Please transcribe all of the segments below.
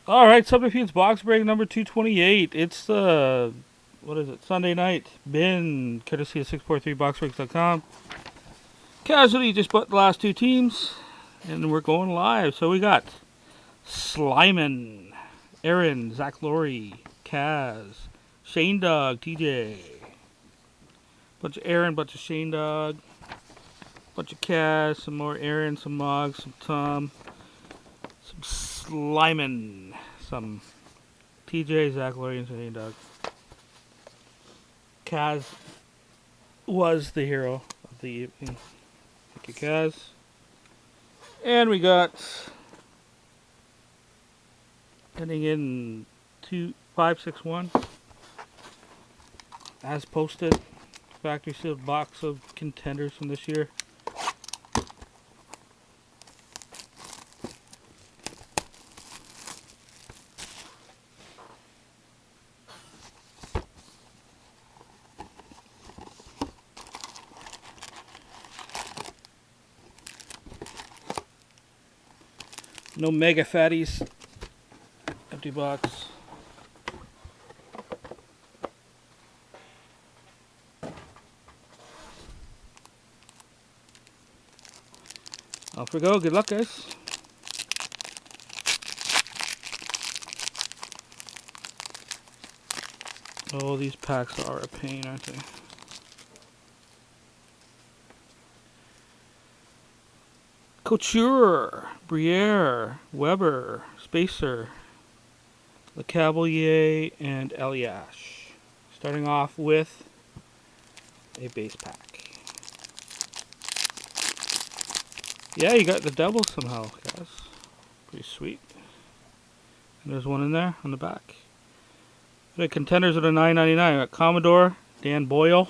All right, Subterfuge box break number 228. It's the, what is it, Sunday night bin, courtesy of 643boxbreaks.com. Casually just bought the last two teams, and we're going live. So we got Slyman, Aaron, Zach Laurie, Kaz, Shane Dog, TJ. Bunch of Aaron, bunch of Shane Dog, bunch of Kaz, some more Aaron, some Moggs, some Tom, some Slyman, some TJ, Zach Laurie, and Shane Dog. Kaz was the hero of the evening. Thank you, Kaz. And we got, ending in 2561, as posted, factory sealed box of contenders from this year. No mega fatties. Empty box. Off we go. Good luck, guys. Oh, these packs are a pain, aren't they? Couture, Briere, Weber, Spacer, Le Cavalier, and Eliash. Starting off with a base pack. Yeah, you got the double somehow, guys. Pretty sweet. And there's one in there on the back. The contenders at a $9.99. Got Commodore, Dan Boyle,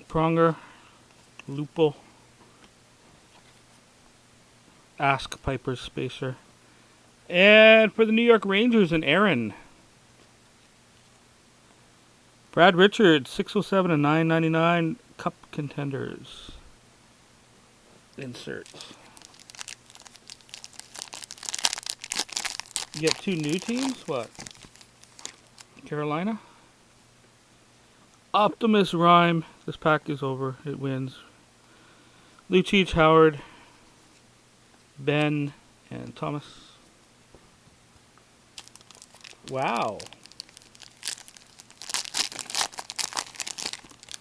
Pronger, Lupo, Ask Piper's Spacer. And for the New York Rangers, an Aaron. Brad Richards, 607 and $9.99. Cup Contenders. Inserts. You get two new teams? What? Carolina? Optimus Rhyme. This pack is over. It wins. Lucic, Howard, Ben, and Thomas. Wow.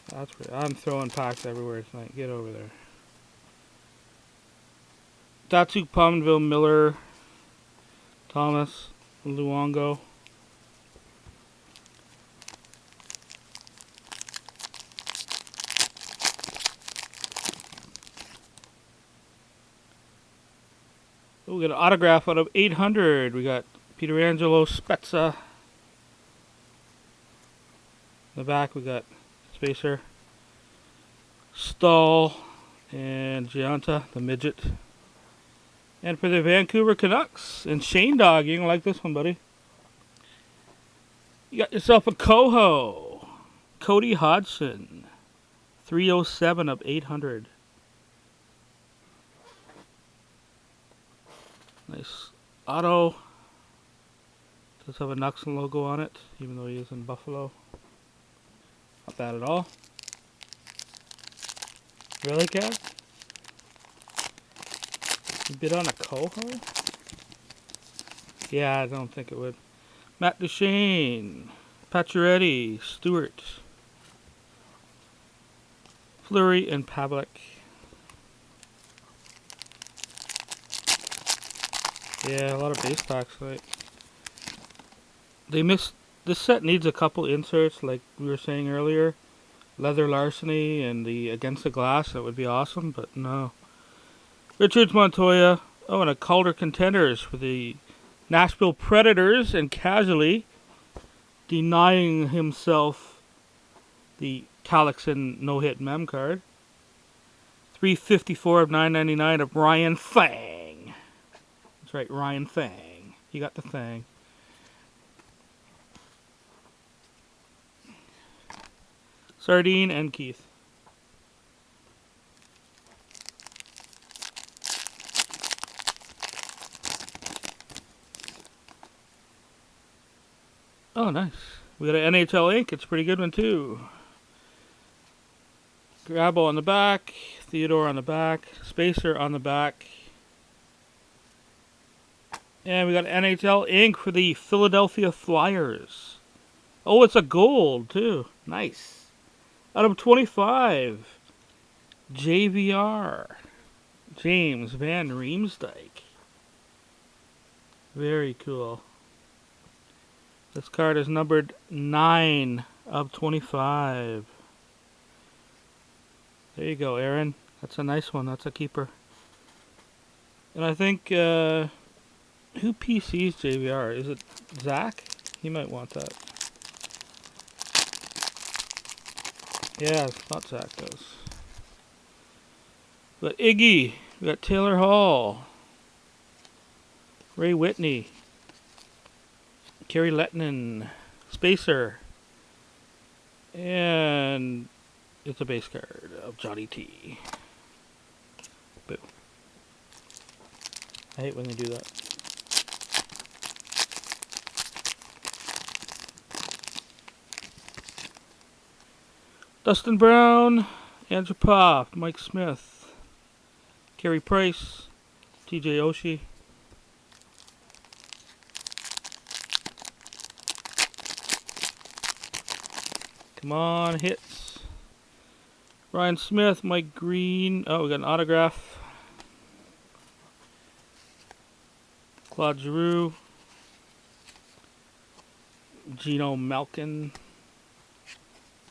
That's pretty. I'm throwing packs everywhere tonight. Get over there. Datsuk, Pominville, Miller, Thomas, Luongo. Oh, we got an autograph out of 800. We got Pietrangelo, Spezza. In the back, we got Spacer, Stahl, and Gianta, the midget. And for the Vancouver Canucks, and Shane Dog, you're going to like this one, buddy. You got yourself a Coho. Cody Hodgson, 307 of 800. Nice auto. Does have a Nuxon logo on it, even though he is in Buffalo. Not bad at all. Really, Cat? You bid on a Coho? Yeah, I don't think it would. Matt Duchene, Pacioretty, Stewart, Fleury, and Pavlik. Yeah, a lot of base packs. Right? They missed. This set needs a couple inserts, like we were saying earlier. Leather Larceny and the Against the Glass. That would be awesome, but no. Richards, Montoya. Oh, and a Calder Contenders for the Nashville Predators, and casually denying himself the Talixon no-hit mem card. 354 of 999 of Ryan Fang. That's right, Ryan Fang. He got the Fang. Sardine and Keith. Oh, nice. We got an NHL ink. It's a pretty good one, too. Grabo on the back. Theodore on the back. Spacer on the back. And we got NHL ink for the Philadelphia Flyers. Oh, it's a gold, too. Nice. Out of 25. JVR. James Van Riemsdyk. Very cool. This card is numbered 9 of 25. There you go, Aaron. That's a nice one. That's a keeper. And I think, who PCs JVR? Is it Zach? He might want that. Yeah, it's not Zach, does. We got Iggy. We got Taylor Hall. Ray Whitney. Kerry Lettinen. Spacer. And it's a base card of Johnny T. Boo. I hate when they do that. Dustin Brown. Andrew Poff. Mike Smith. Carey Price. TJ Oshie. Come on, hits. Ryan Smith, Mike Green. Oh, we got an autograph. Claude Giroux. Gino Malkin.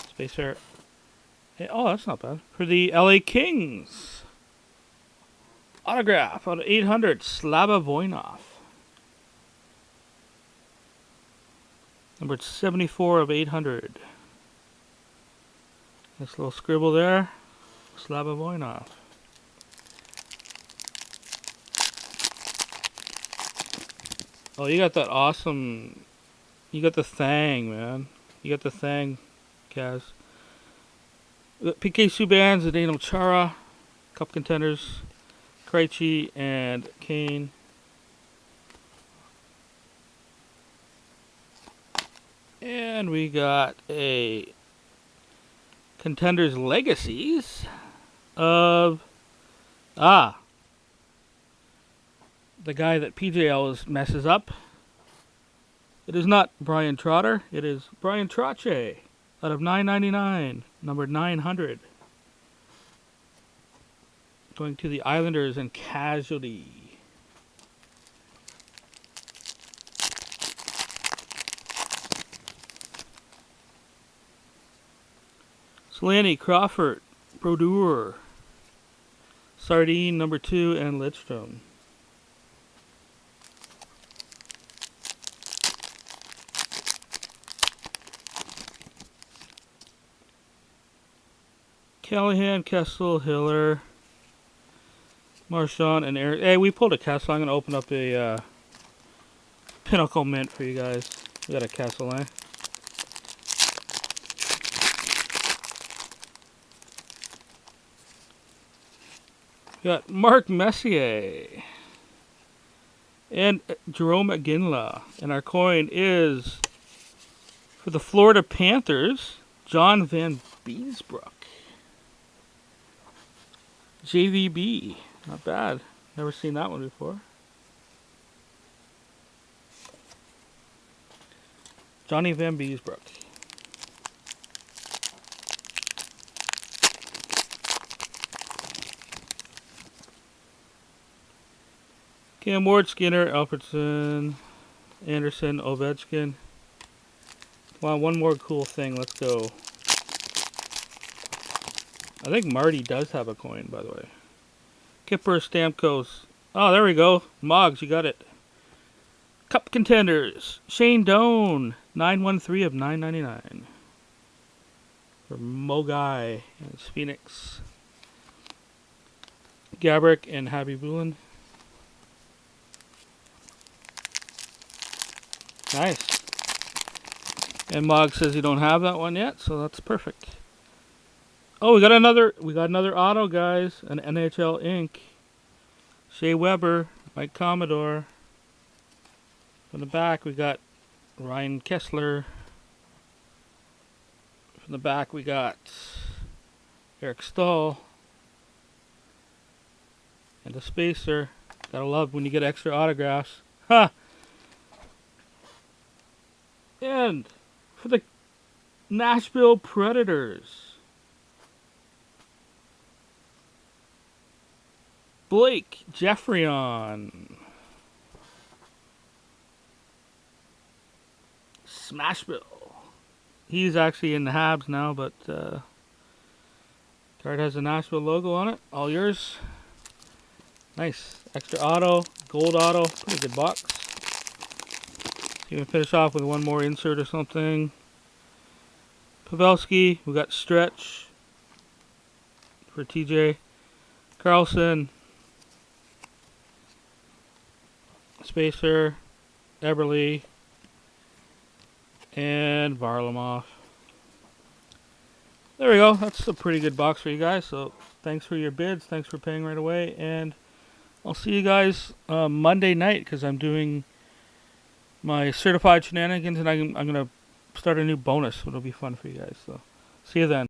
Spacer. Hey, oh, that's not bad. For the LA Kings. Autograph out of 800. Slava Voinov. Number 74 of 800. Nice little scribble there. Slava Voinov. Oh, you got that awesome... You got the Thang, man. You got the Thang, Kaz. PK Subban, Zdeno Chara. Cup Contenders. Krejci and Kane. And we got a... Contenders Legacies of the guy that PJ always messes up. It is not Brian Trotter, it is Brian Trottier out of $9.99, number 900. Going to the Islanders and Casualty. Slaney, Crawford, Brodeur, Sardine, number 2, and Lidstrom. Callahan, Kessel, Hiller, Marchand, and Eric. Hey, we pulled a Kessel. I'm going to open up a Pinnacle Mint for you guys. We got a Kessel, eh? We got Mark Messier and Jerome McGinley. And our coin is for the Florida Panthers, John Van Beesbrook. JVB. Not bad. Never seen that one before. Johnny Van Beesbrook. Cam Ward, Skinner, Alfredson, Anderson, Ovechkin. Wow, one more cool thing. Let's go. I think Marty does have a coin, by the way. Kipper, Stamkos. Oh, there we go. Moggs, you got it. Cup Contenders. Shane Doan, 913 of 999. For Mogai and Phoenix. Gabrick and Happy Bulin. Nice. And Mog says you don't have that one yet, so that's perfect. Oh, we got another auto, guys. An NHL ink. Shea Weber, Mike Commodore. On the back we got Ryan Kessler. From the back we got Eric Stahl. And a spacer. Gotta love when you get extra autographs. Ha! And for the Nashville Predators, Blake Jeffrion. Smashville. He's actually in the Habs now, but card has a Nashville logo on it. All yours. Nice. Extra auto, gold auto. Pretty good box. You can finish off with one more insert or something. Pavelski. We got Stretch for TJ. Carlson. Spacer. Eberle. And Varlamov. There we go. That's a pretty good box for you guys. So thanks for your bids. Thanks for paying right away. And I'll see you guys Monday night because I'm doing my certified shenanigans and I'm going to start a new bonus. So it'll be fun for you guys. So see you then.